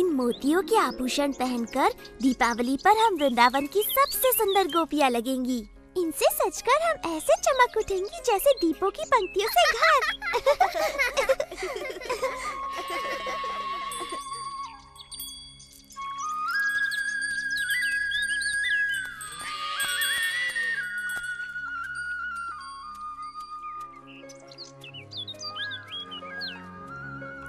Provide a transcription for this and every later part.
इन मोतियों के आभूषण पहनकर दीपावली पर हम वृंदावन की सबसे सुंदर गोपियाँ लगेंगी। इनसे सजकर हम ऐसे चमक उठेंगी जैसे दीपों की पंक्तियों से घर।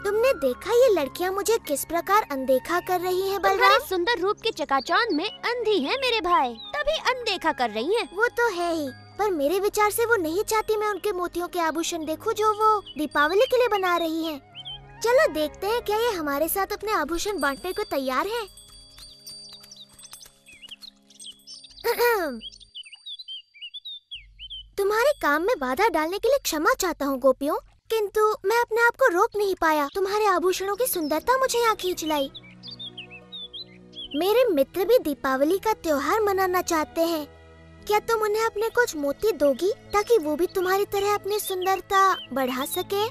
तुमने देखा ये लड़कियाँ मुझे किस प्रकार अनदेखा कर रही हैं बलराम? तुम्हारे सुंदर रूप के चकाचौंध में अंधी हैं मेरे भाई, तभी अनदेखा कर रही हैं। वो तो है ही, पर मेरे विचार से वो नहीं चाहती मैं उनके मोतियों के आभूषण देखूं जो वो दीपावली के लिए बना रही हैं। चलो देखते हैं क्या ये हमारे साथ अपने आभूषण बांटने को तैयार हैं। तुम्हारे काम में बाधा डालने के लिए क्षमा चाहता हूँ गोपियों, किंतु मैं अपने आप को रोक नहीं पाया। तुम्हारे आभूषणों की सुंदरता मुझे यहाँ खींच लाई। मेरे मित्र भी दीपावली का त्योहार मनाना चाहते हैं। क्या तुम उन्हें अपने कुछ मोती दोगी ताकि वो भी तुम्हारी तरह अपनी सुंदरता बढ़ा सके?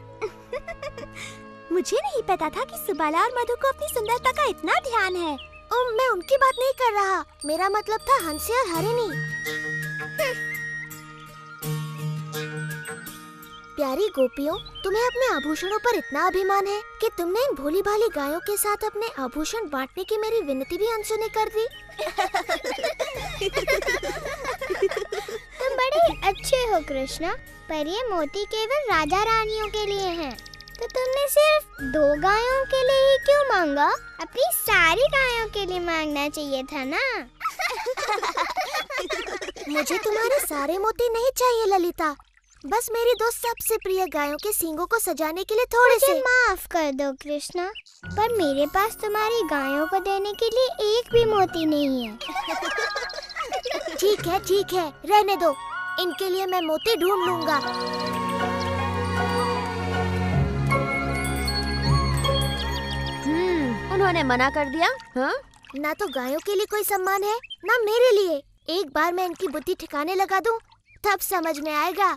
मुझे नहीं पता था कि सुबाला और मधु को अपनी सुंदरता का इतना ध्यान है। मैं उनकी बात नहीं कर रहा, मेरा मतलब था हंसी और हरिणी। प्यारी गोपियों, तुम्हें अपने आभूषणों पर इतना अभिमान है कि तुमने इन भोली भाली गायों के साथ अपने आभूषण बांटने की मेरी विनती भी अनसुनी कर दी। तुम बड़े अच्छे हो कृष्णा, पर ये मोती केवल राजा रानियों के लिए हैं। तो तुमने सिर्फ 2 गायों के लिए ही क्यों मांगा? अपनी सारी गायों के लिए मांगना चाहिए था ना। मुझे तुम्हारे सारे मोती नहीं चाहिए ललिता, बस मेरी 2 सबसे प्रिय गायों के सींगों को सजाने के लिए थोड़े से। माफ कर दो कृष्णा, पर मेरे पास तुम्हारी गायों को देने के लिए एक भी मोती नहीं है। ठीक है, रहने दो, इनके लिए मैं मोती ढूंढ लूंगा। उन्होंने मना कर दिया। हाँ? ना तो गायों के लिए कोई सम्मान है, ना मेरे लिए। एक बार मैं इनकी बुद्धि ठिकाने लगा दूं, तब समझ में आएगा।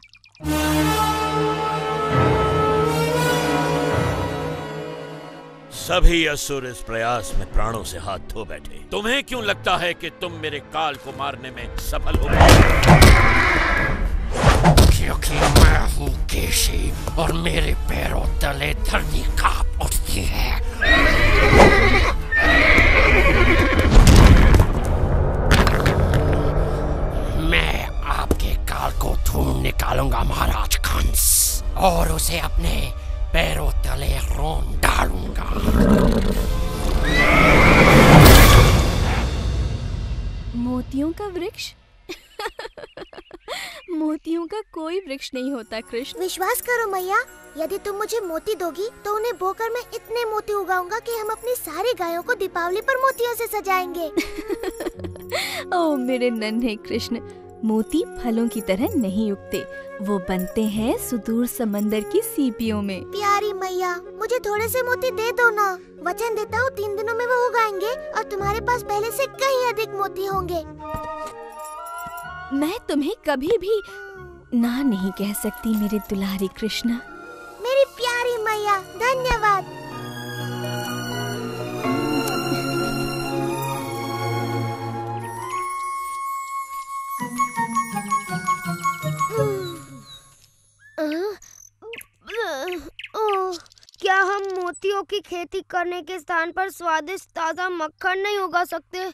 सभी असुर इस प्रयास में प्राणों से हाथ धो बैठे। तुम्हें क्यों लगता है कि तुम मेरे काल को मारने में सफल हो गए? क्योंकि मैं हूँ केशी और मेरे पैरों तले धरती कांप उठती है। मैं आपके काल को ढूंढ निकालूंगा महाराज कंस, और उसे अपने पैरों तले रोन डालूंगा। मोतियों का वृक्ष? मोतियों का कोई वृक्ष नहीं होता कृष्ण। विश्वास करो मैया, यदि तुम मुझे मोती दोगी तो उन्हें बोकर मैं इतने मोती उगाऊंगा कि हम अपनी सारी गायों को दीपावली पर मोतियों से सजाएंगे। ओ मेरे नन्हे कृष्ण, मोती फलों की तरह नहीं उगते, वो बनते हैं सुदूर समंदर की सीपियों में। प्यारी मैया, मुझे थोड़े से मोती दे दो ना। वचन देता हूँ 3 दिनों में वो उगाएंगे और तुम्हारे पास पहले से कहीं अधिक मोती होंगे। मैं तुम्हें कभी भी ना नहीं कह सकती मेरे दुलारी कृष्णा। मेरी प्यारी मैया, धन्यवाद। क्या हम मोतियों की खेती करने के स्थान पर स्वादिष्ट ताजा मक्खन नहीं उगा सकते?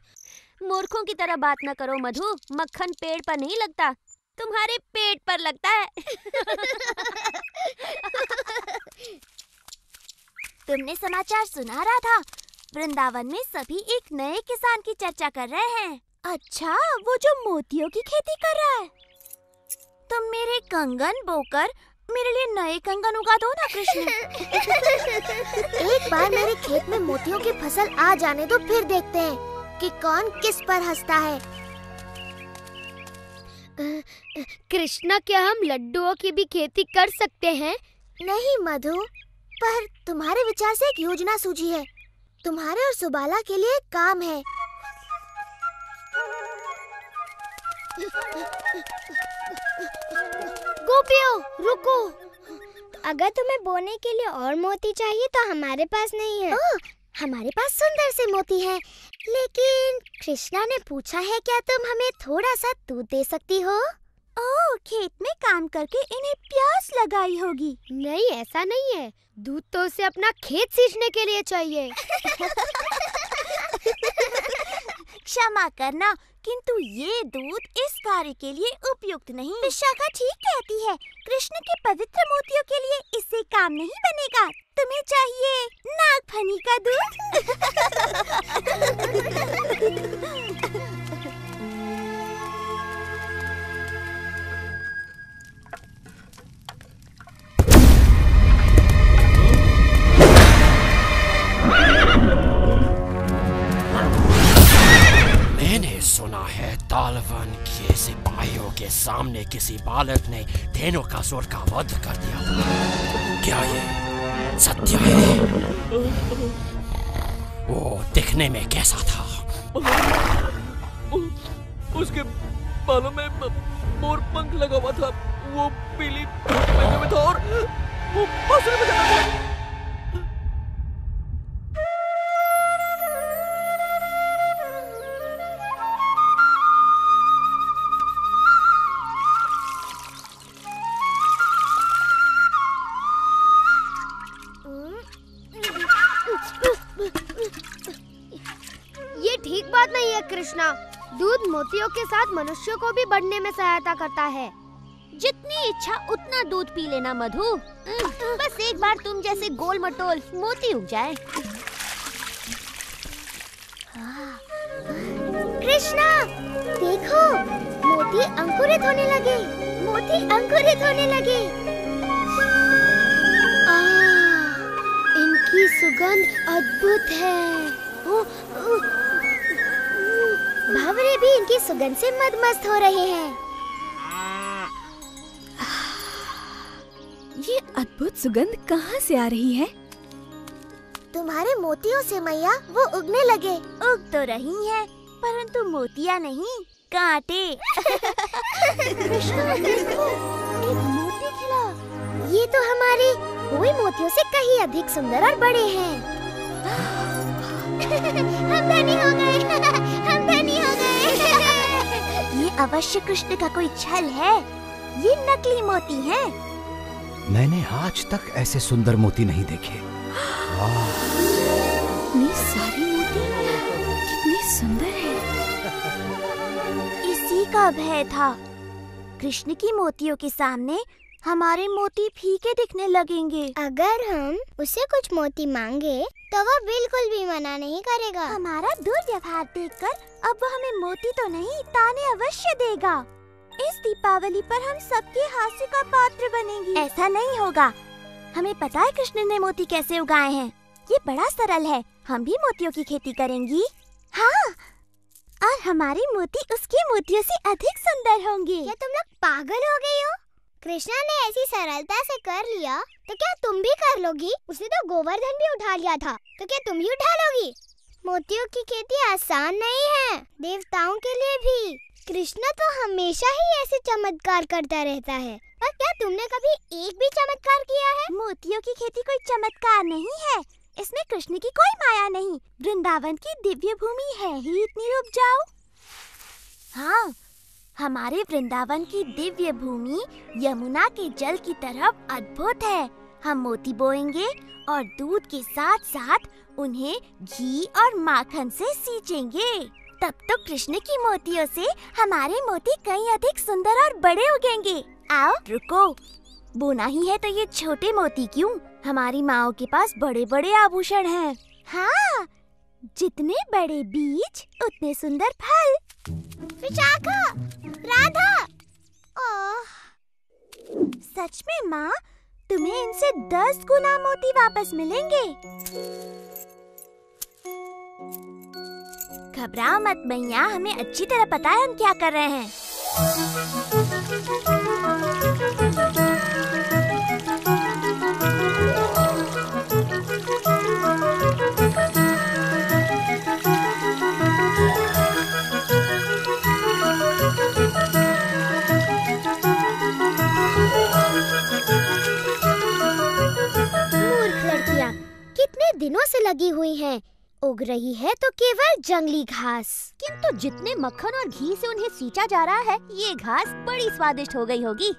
मूर्खों की तरह बात न करो मधु, मक्खन पेड़ पर नहीं लगता, तुम्हारे पेट पर लगता है। तुमने समाचार सुना रहा था? वृंदावन में सभी एक नए किसान की चर्चा कर रहे हैं। अच्छा, वो जो मोतियों की खेती कर रहा है। तुम मेरे कंगन बोकर मेरे लिए नए कंगन उगा दो ना कृष्ण। एक बार मेरे खेत में मोतियों की फसल आ जाने दो, फिर देखते हैं कि कौन किस पर हंसता है। कृष्णा, क्या हम लड्डुओं की भी खेती कर सकते हैं? नहीं मधु, पर तुम्हारे विचार से एक योजना सूझी है। तुम्हारे और सुबाला के लिए एक काम है। गोपियों, रुको। अगर तुम्हें बोने के लिए और मोती चाहिए तो हमारे पास नहीं है। हमारे पास सुंदर से मोती हैं, लेकिन कृष्णा ने पूछा है क्या तुम हमें थोड़ा सा दूध दे सकती हो? ओह, खेत में काम करके इन्हें प्यास लगाई होगी। नहीं, ऐसा नहीं है। दूध तो उसे अपना खेत सींचने के लिए चाहिए। क्षमा करना, किंतु ये दूध इस कार्य के लिए उपयुक्त नहीं। विशाखा ठीक कहती है, कृष्ण के पवित्र मोतियों के लिए इससे काम नहीं बनेगा। तुम्हें चाहिए नागफनी का दूध। मैंने सुना है तालवन के सिपाहियों के सामने किसी बालक ने धेनुकासुर का वध कर दिया था। क्या ये सत्य है? वो दिखने में कैसा था? उसके बालों में मोर पंख लगा हुआ था, वो पीली पहने हुए था और वो बांसुरी बजा रहा था। ये ठीक बात नहीं है कृष्णा। दूध मोतियों के साथ मनुष्यों को भी बढ़ने में सहायता करता है। जितनी इच्छा उतना दूध पी लेना मधु। बस एक बार तुम जैसे गोल मटोल मोती उग जाए। कृष्णा, देखो, मोती अंकुरित होने लगे। मोती अंकुरित होने लगे। इनकी सुगंध अद्भुत है। भंवरे भी इनकी सुगंध से मदमस्त हो रहे हैं। ये अद्भुत सुगंध कहाँ से आ रही है? तुम्हारे मोतियों से मैया, वो उगने लगे। उग तो रही हैं, परंतु मोतियाँ नहीं, कांटे। कृष्णा, देखो, एक मोती खिला। ये तो हमारे हुए मोतियों से कहीं अधिक सुंदर और बड़े हैं। हम धनी हो गए। हम धनी हो गए। ये अवश्य कृष्ण का कोई छल है। ये नकली मोती हैं। मैंने आज तक ऐसे सुंदर मोती नहीं देखे। वाह! इतने सारे मोती, कितने सुंदर हैं। इसी का भय था। कृष्ण की मोतियों के सामने हमारे मोती फीके दिखने लगेंगे। अगर हम उसे कुछ मोती मांगे तो वो बिल्कुल भी मना नहीं करेगा। हमारा दुर्व्यवहार देखकर अब वो हमें मोती तो नहीं, ताने अवश्य देगा। इस दीपावली पर हम सबके हास्य का पात्र बनेंगे। ऐसा नहीं होगा। हमें पता है कृष्ण ने मोती कैसे उगाए हैं। ये बड़ा सरल है। हम भी मोतियों की खेती करेंगी। हाँ, और हमारे मोती उसके मोतियों से अधिक सुंदर होंगे। क्या तुम लोग पागल हो गई हो? कृष्णा ने ऐसी सरलता से कर लिया तो क्या तुम भी कर लोगी? उसने तो गोवर्धन भी उठा लिया था, तो क्या तुम भी उठा लोगी? मोतियों की खेती आसान नहीं है, देवताओं के लिए भी। कृष्णा तो हमेशा ही ऐसे चमत्कार करता रहता है। पर क्या तुमने कभी एक भी चमत्कार किया है? मोतियों की खेती कोई चमत्कार नहीं है। इसमें कृष्ण की कोई माया नहीं। वृंदावन की दिव्य भूमि है ही इतनी उपजाऊ। हाँ, हमारे वृंदावन की दिव्य भूमि यमुना के जल की तरफ अद्भुत है। हम मोती बोएंगे और दूध के साथ साथ उन्हें घी और माखन से सींचेंगे। तब तो कृष्ण की मोतियों से हमारे मोती कहीं अधिक सुंदर और बड़े उगेंगे। आओ, रुको, बोना ही है तो ये छोटे मोती क्यों? हमारी माओं के पास बड़े बड़े आभूषण हैं। हाँ, जितने बड़े बीज उतने सुंदर फल। विशाखा, राधा, सच में माँ, तुम्हें इनसे 10 गुना मोती वापस मिलेंगे। घबराओ मत मैया, हमें अच्छी तरह पता है हम क्या कर रहे हैं। दिनों से लगी हुई हैं। उग रही है तो केवल जंगली घास। किंतु जितने मक्खन और घी से उन्हें सींचा जा रहा है, ये घास बड़ी स्वादिष्ट हो गई होगी।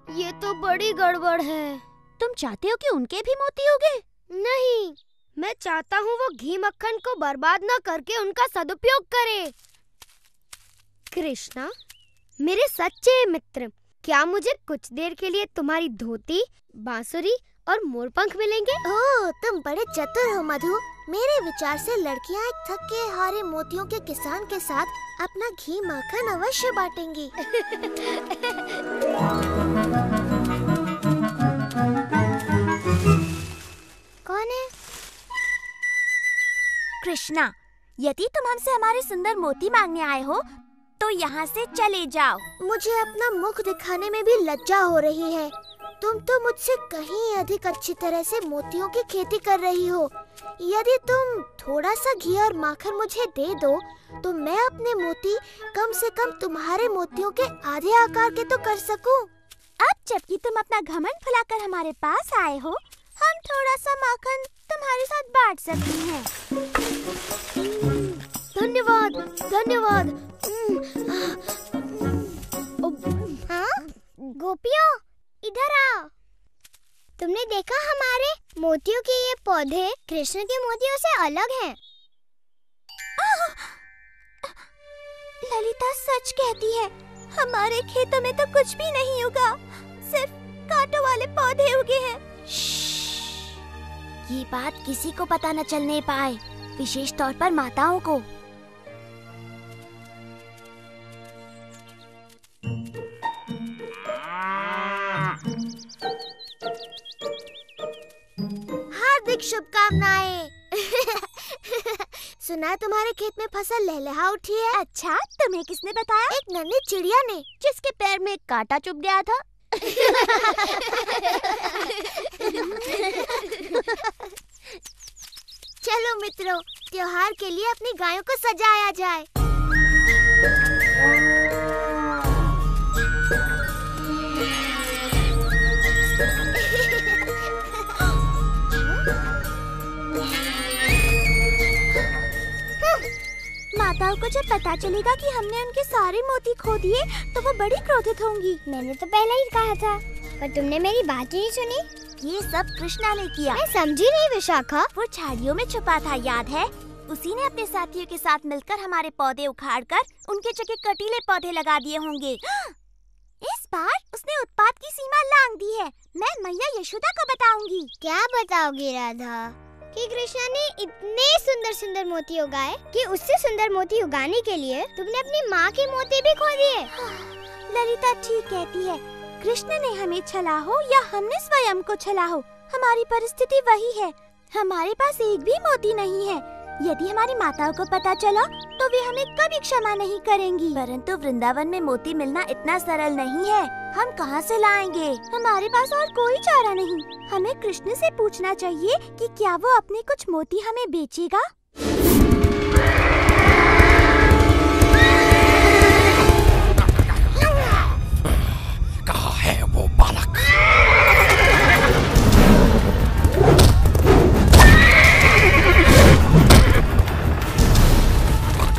ये तो बड़ी गड़बड़ है। तुम चाहते हो कि उनके भी मोती उगे? नहीं, मैं चाहता हूँ वो घी मक्खन को बर्बाद न करके उनका सदुपयोग करे। कृष्णा, मेरे सच्चे मित्र, क्या मुझे कुछ देर के लिए तुम्हारी धोती, बांसुरी और मोरपंख मिलेंगे? ओह, तुम बड़े चतुर हो मधु। मेरे विचार से लड़कियाँ एक थके हारे मोतियों के किसान के साथ अपना घी माखन अवश्य बांटेंगी। कौन है? कृष्णा, यदि तुम हमसे हमारे सुंदर मोती मांगने आए हो तो यहाँ से चले जाओ। मुझे अपना मुख दिखाने में भी लज्जा हो रही है। तुम तो मुझसे कहीं अधिक अच्छी तरह से मोतियों की खेती कर रही हो। यदि तुम थोड़ा सा घी और माखन मुझे दे दो तो मैं अपने मोती कम से कम तुम्हारे मोतियों के आधे आकार के तो कर सकूं। अब जबकि तुम अपना घमंड फुलाकर हमारे पास आए हो, हम थोड़ा सा माखन तुम्हारे साथ बांट सकते हैं। धन्यवाद, धन्यवाद। हाँ? गोपियों, इधर आओ। तुमने देखा हमारे मोतियों के ये पौधे कृष्ण के मोतियों से अलग हैं। ललिता सच कहती है, हमारे खेतों में तो कुछ भी नहीं उगा, सिर्फ कांटों वाले पौधे उगे हैं। ये बात किसी को पता न चलने पाए, विशेष तौर पर माताओं को। हार्दिक शुभकामनाएं। सुना तुम्हारे खेत में फसल लहलहा उठी है। अच्छा, तुम्हें किसने बताया? एक नन्ही चिड़िया ने, जिसके पैर में कांटा चुभ गया था। चलो मित्रों, त्योहार के लिए अपनी गायों को सजाया जाए। माताओं को जब पता चलेगा कि हमने उनके सारे मोती खो दिए तो वो बड़ी क्रोधित होंगी। मैंने तो पहले ही कहा था, पर तुमने मेरी बात ही नहीं सुनी। ये सब कृष्णा ने किया। मैं समझी नहीं विशाखा। वो झाड़ियों में छुपा था, याद है? उसी ने अपने साथियों के साथ मिलकर हमारे पौधे उखाड़कर उनके जगह कटीले पौधे लगा दिए होंगे। इस बार उसने उत्पात की सीमा लांघ दी है। मैं मैया यशोदा को बताऊंगी। क्या बताओगी राधा? कि कृष्णा ने इतने सुंदर सुंदर मोती उगाए कि उससे सुंदर मोती उगाने के लिए तुमने अपनी माँ के मोती भी खो दिए। ललिता ठीक कहती है, कृष्ण ने हमें छला हो या हमने स्वयं को छला हो, हमारी परिस्थिति वही है। हमारे पास एक भी मोती नहीं है। यदि हमारी माताओं को पता चला तो वे हमें कभी क्षमा नहीं करेंगी। परंतु वृंदावन में मोती मिलना इतना सरल नहीं है। हम कहाँ से लाएंगे? हमारे पास और कोई चारा नहीं। हमें कृष्ण से पूछना चाहिए कि क्या वो अपने कुछ मोती हमें बेचेगा। कहाँ है वो बालक?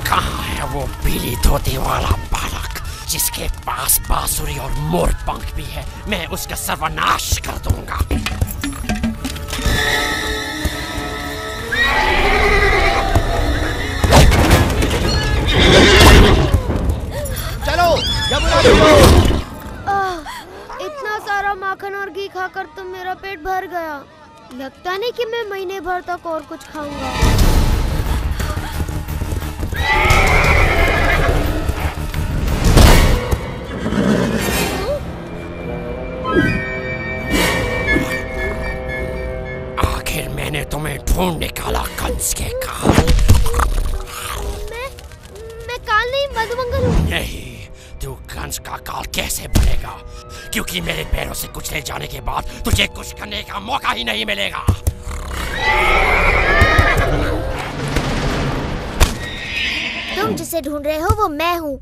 कहाँ है वो पीली धोती वाला बालक जिसके पास बांसुरी और मोर पंख भी है? मैं उसका सर्वनाश कर दूंगा। चलो, यमुना चलो। इतना सारा माखन और घी खाकर तो मेरा पेट भर गया। लगता नहीं कि मैं महीने भर तक और कुछ खाऊंगा। आखिर मैंने तुम्हें ढूंढ निकाला कंस के काल। मैं काल नहीं, मधुमंगल हूँ। नहीं, तू कंस का काल कैसे बनेगा? क्योंकि मेरे पैरों से कुचले जाने के बाद तुझे कुछ करने का मौका ही नहीं मिलेगा। तुम जिसे ढूंढ रहे हो वो मैं हूँ।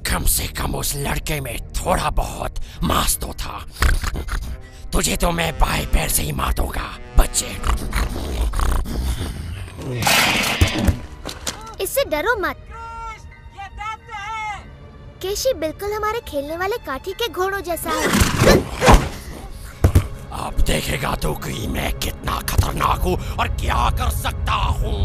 कम से कम उस लड़के में थोड़ा बहुत मांस तो था। तुझे तो मैं बाएं पैर से ही मार दूंगा बच्चे। इससे डरो मत। केशी बिल्कुल हमारे खेलने वाले काठी के घोड़ों जैसा है। अब देखेगा तो कि मैं कितना खतरनाक हूँ और क्या कर सकता हूँ।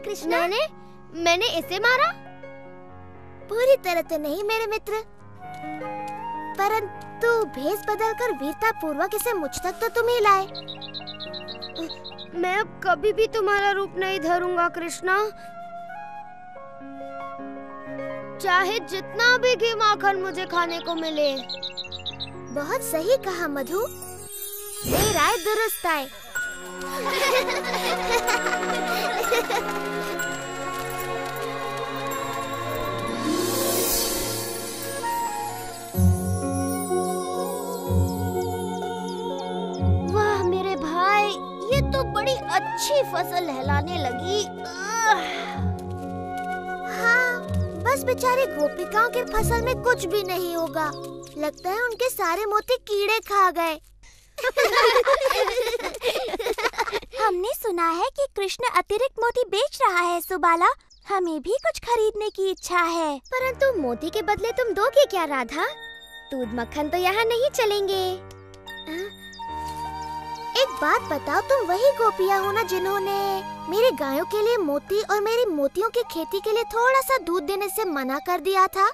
कृष्णा। मैंने इसे मारा? पूरी तरह तो नहीं मेरे मित्र, परंतु भेष बदलकर वीरता पूर्वक इसे मुझ तक तो तुम ही लाए। मैं अब कभी भी तुम्हारा रूप नहीं धरूंगा कृष्णा, चाहे जितना भी घी माखन मुझे खाने को मिले। बहुत सही कहा मधु, ये राय दुरुस्त है। वाह मेरे भाई, ये तो बड़ी अच्छी फसल लहलाने लगी। हाँ, बस बेचारी गोपिकाओं के फसल में कुछ भी नहीं होगा। लगता है उनके सारे मोती कीड़े खा गए। हमने सुना है कि कृष्ण अतिरिक्त मोती बेच रहा है सुबाला, हमें भी कुछ खरीदने की इच्छा है। परंतु मोती के बदले तुम दोगे क्या राधा? दूध मक्खन तो यहाँ नहीं चलेंगे। एक बात बताओ, तुम वही गोपियाँ हो ना जिन्होंने मेरे गायों के लिए मोती और मेरी मोतियों की खेती के लिए थोड़ा सा दूध देने से मना कर दिया था?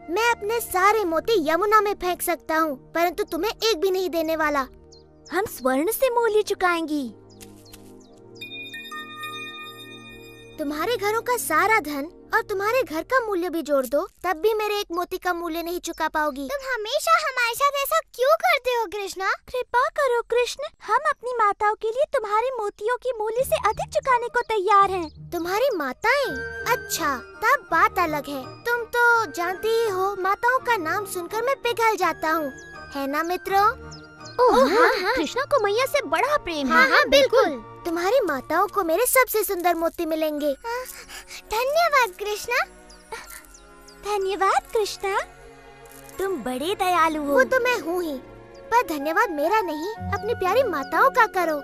मैं अपने सारे मोती यमुना में फेंक सकता हूँ, परंतु तुम्हें एक भी नहीं देने वाला। हम स्वर्ण से मूल्य चुकाएंगी। तुम्हारे घरों का सारा धन और तुम्हारे घर का मूल्य भी जोड़ दो, तब भी मेरे एक मोती का मूल्य नहीं चुका पाओगी। तुम हमेशा हमारे साथ ऐसा क्यों करते हो कृष्णा? कृपा करो कृष्ण, हम अपनी माताओं के लिए तुम्हारे मोतियों की मूल्य से अधिक चुकाने को तैयार हैं। तुम्हारी माताएं? अच्छा, तब बात अलग है। तुम तो जानती ही हो, माताओं का नाम सुनकर मैं पिघल जाता हूँ, है ना मित्रों? हाँ, कृष्णा को मैया से बड़ा प्रेम है। हाँ, बिल्कुल। तुम्हारी माताओं को मेरे सबसे सुंदर मोती मिलेंगे। धन्यवाद कृष्णा। धन्यवाद कृष्णा, तुम बड़े दयालु हो। वो तो मैं हूँ ही, पर धन्यवाद मेरा नहीं, अपनी प्यारी माताओं का करो।